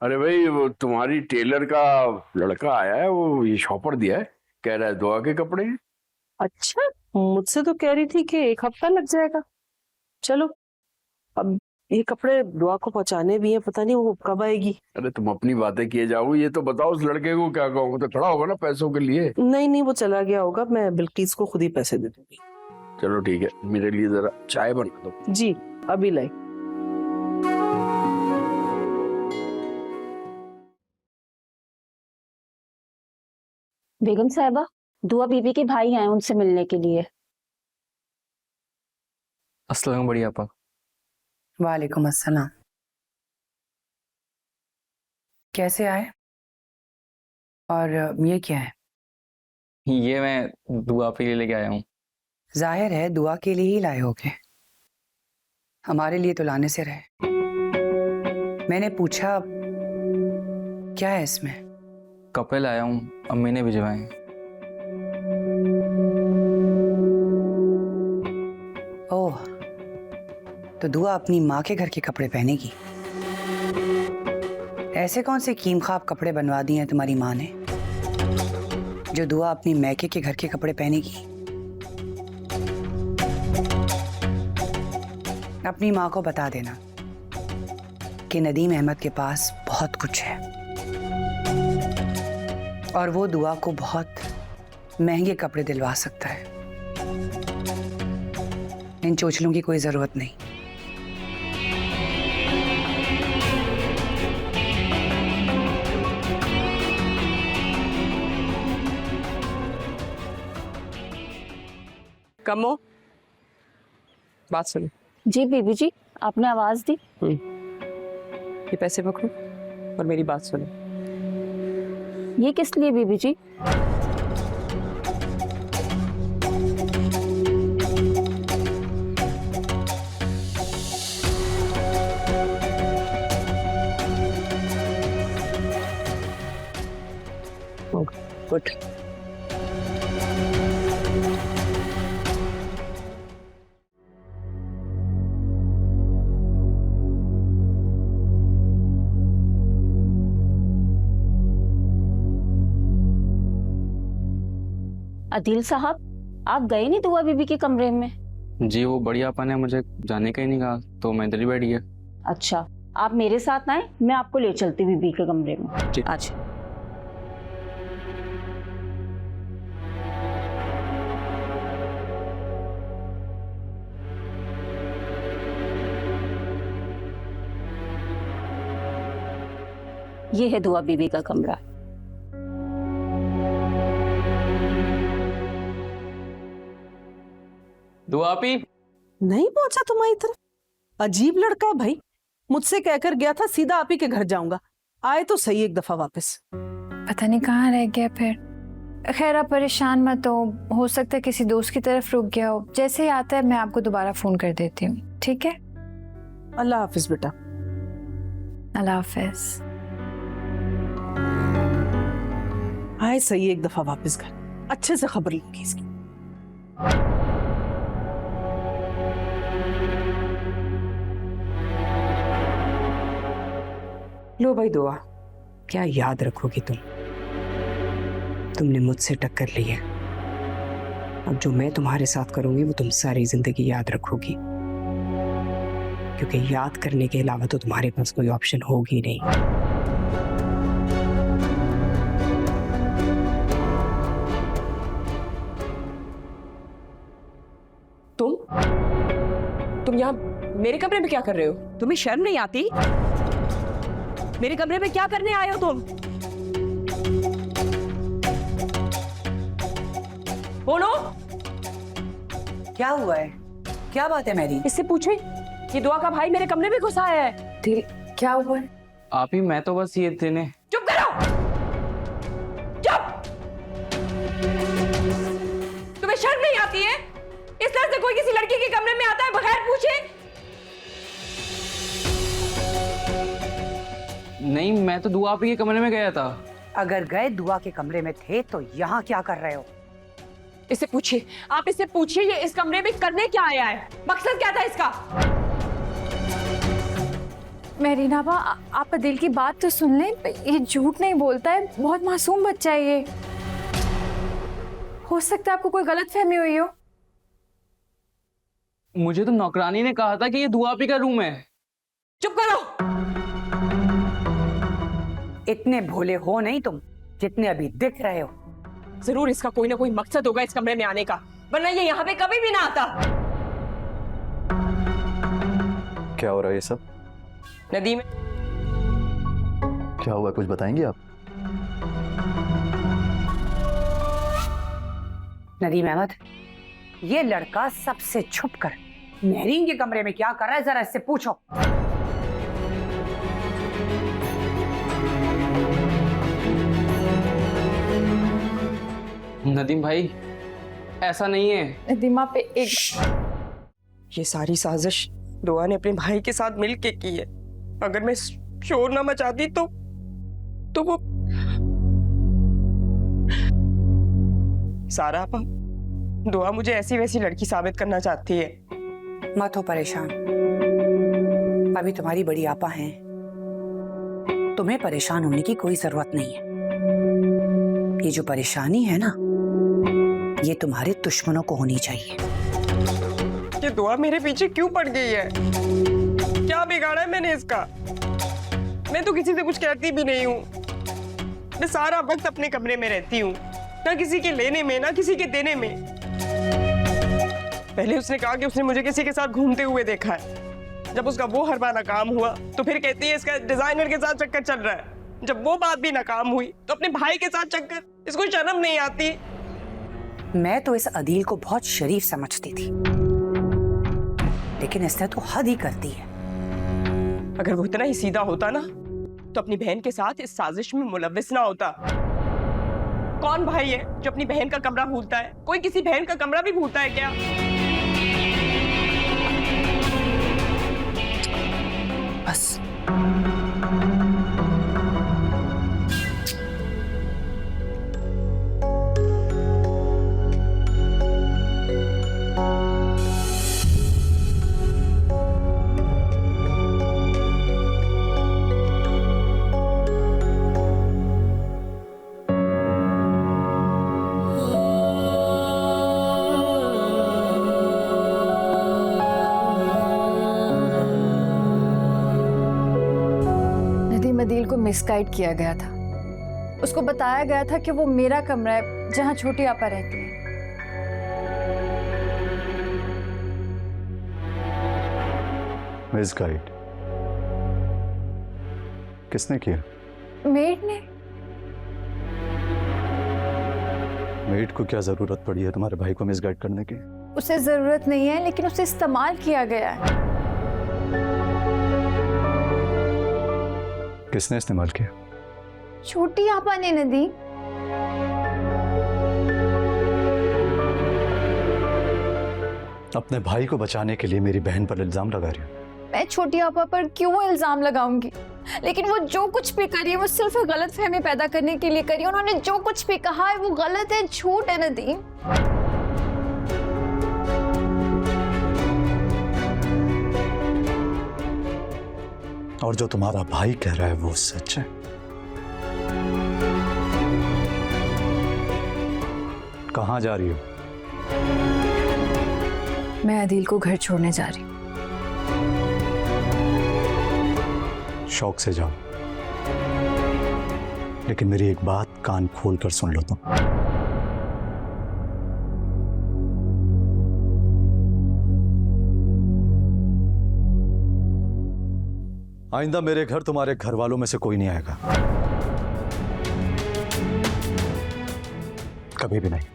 अरे भाई, वो तुम्हारी टेलर का लड़का आया है, वो ये शॉपर दिया है, कह रहा है दुआ के कपड़े हैं। अच्छा, मुझसे तो कह रही थी कि 1 हफ्ता लग जाएगा। चलो, अब ये कपड़े दुआ को पहुंचाने भी हैं, पता नहीं वो कब आएगी। अरे तुम अपनी बातें किए जाओ, ये तो बताओ उस लड़के को क्या कहूँ, तो खड़ा होगा ना पैसों के लिए। नहीं नहीं, वो चला गया होगा, मैं बिल्किस को खुद ही पैसे दे दूंगी। चलो ठीक है, मेरे लिए जरा चाय बना दो। जी, अभी लाई। बेगम साहिबा, दुआ बीबी के भाई आए उनसे मिलने के लिए। अस्सलाम बढ़िया आपा। वालेकुम अस्सलाम। कैसे आए? और ये क्या है? ये मैं दुआ पे लेके आया हूँ। जाहिर है दुआ के लिए ही लाए होगे, हमारे लिए तो लाने से रहे। मैंने पूछा क्या है इसमें? कपड़े लाया हूँ, अम्मी ने भिजवाए हैं। ओह, तो दुआ अपनी माँ के घर के कपड़े पहनेगी। ऐसे कौन से कीमख्वाब कपड़े बनवा दिए हैं तुम्हारी माँ ने जो दुआ अपनी मैके के घर के कपड़े पहनेगी? अपनी माँ को बता देना कि नदीम अहमद के पास बहुत कुछ है और वो दुआ को बहुत महंगे कपड़े दिलवा सकता है। इन चोचलों की कोई जरूरत नहीं। कमो, बात सुनो। जी बीबी जी, आपने आवाज दी। ये पैसे पकड़ो और मेरी बात सुनो। ये किस लिए बीबी जी? गुड। अदील साहब, आप गए नहीं दुआ बीबी के कमरे में? जी वो बढ़िया आपा ने मुझे जाने का ही नहीं कहा, तो मैं इधर ही बैठ गया। अच्छा, आप मेरे साथ आए, मैं आपको ले चलती बीबी के कमरे में। आज ये है दुआ बीबी का कमरा। दुआ आपी। नहीं पहुंचा तुम्हारी तरफ? अजीब लड़का है भाई, मुझसे कहकर गया था सीधा आप ही के घर जाऊंगा, आए तो सही एक दफा वापस। पता नहीं कहाँ रह गया फिर। खैर आप परेशान मत हो सकता है किसी दोस्त की तरफ रुक गया हो। जैसे ही आता है मैं आपको दोबारा फोन कर देती हूँ, ठीक है? अल्लाह हाफिज बेटा। अल्लाह हाफिज। आए सही एक दफा वापस घर, अच्छे से खबर लूंगी इसकी। लो भाई दुआ, क्या याद रखोगी तुमने मुझसे टक्कर ली है। अब जो मैं तुम्हारे साथ करूंगी वो तुम सारी जिंदगी याद रखोगी, क्योंकि याद करने के अलावा तो तुम्हारे पास कोई ऑप्शन होगी नहीं। तुम यहाँ मेरे कमरे में क्या कर रहे हो? तुम्हें शर्म नहीं आती? मेरे कमरे में क्या करने आए हो तुम? बोलो। क्या हुआ है? क्या बात है मेरी? इससे पूछे, ये दुआ का भाई मेरे कमरे में घुसा है। क्या हुआ है? आप ही, मैं तो बस ये देने। चुप करो, चुप। तुम्हें शर्म नहीं आती है? इस तरह से कोई किसी लड़की के कमरे में आता है बगैर पूछे? नहीं, मैं तो दुआ आपी के कमरे में गया था। अगर गए दुआ के कमरे में थे तो यहाँ क्या कर रहे हो? इससे पूछिए, आप इससे पूछिए ये इस कमरे में करने क्या आया है, मकसद क्या था इसका? मेरीना बा, आप दिल की बात तो सुन लें। ये झूठ नहीं बोलता है, बहुत मासूम बच्चा है ये। हो सकता है आपको कोई गलत फहमी हुई हो। मुझे तो नौकरानी ने कहा था कि ये दुआ आपी का रूम है। चुप करो। इतने भोले हो नहीं तुम जितने अभी दिख रहे हो। जरूर इसका कोई ना कोई मकसद होगा इस कमरे में आने का, वरना ये यहाँ पे कभी भी ना आता। क्या हो रहा है ये सब? नदीम, क्या हुआ, कुछ बताएंगे आप? नदीम अहमद, ये लड़का सबसे छुपकर मेरीन के कमरे में क्या कर रहा है, जरा इससे पूछो। नदीम भाई, ऐसा नहीं है। नदीमा पे एक ये सारी साजिश दुआ ने अपने भाई के साथ मिल के की है। अगर मैं शोर ना मचाती तो वो सारा आपा, दुआ मुझे ऐसी वैसी लड़की साबित करना चाहती है। मत हो परेशान, अभी तुम्हारी बड़ी आपा हैं, तुम्हें परेशान होने की कोई जरूरत नहीं है। ये जो परेशानी है ना, ये तुम्हारे दुश्मनों को होनी चाहिए। ये दुआ मेरे पीछे क्यों पड़ गई है? क्या बिगाड़ा है मैंने इसका? मैं तो किसी से कुछ कहती भी नहीं हूँ। मैं सारा वक्त अपने कमरे में रहती हूँ, ना किसी के लेने में ना किसी के देने में। पहले उसने कहा कि उसने मुझे किसी के साथ घूमते हुए देखा है। जब उसका वो हर बार नाकाम हुआ तो फिर कहती है इसका डिजाइनर के साथ चक्कर चल रहा है। जब वो बात भी नाकाम हुई तो अपने भाई के साथ चक्कर। इसको शर्म नहीं आती? मैं तो इस अदील को बहुत शरीफ समझती थी, लेकिन इसने तो हद ही कर दी है। अगर वो इतना ही सीधा होता ना तो अपनी बहन के साथ इस साजिश में मुलव्विस ना होता। कौन भाई है जो अपनी बहन का कमरा भूलता है? कोई किसी बहन का कमरा भी भूलता है क्या? बस नदील को मिसगाइड किया गया था। उसको बताया गया था कि वो मेरा कमरा है जहां छोटी आपा रहती है। मिसगाइड किसने किया? मेड ने। मेड को क्या जरूरत पड़ी है तुम्हारे भाई को मिसगाइड करने की? उसे जरूरत नहीं है, लेकिन उसे इस्तेमाल किया गया है। किसने इस्तेमाल किया? छोटी आपा ने। नदीम, अपने भाई को बचाने के लिए मेरी बहन पर इल्जाम लगा रही हो? मैं छोटी आपा पर क्यों इल्जाम लगाऊंगी? लेकिन वो जो कुछ भी करी है वो सिर्फ गलतफहमी पैदा करने के लिए करी है। उन्होंने जो कुछ भी कहा है वो गलत है, झूठ है। नदीम, और जो तुम्हारा भाई कह रहा है वो सच है? कहाँ जा रही हो? मैं अदील को घर छोड़ने जा रही हूँ। शौक से जाओ, लेकिन मेरी एक बात कान खोल कर सुन लो तुम। आइंदा मेरे घर तुम्हारे घर वालों में से कोई नहीं आएगा, कभी भी नहीं।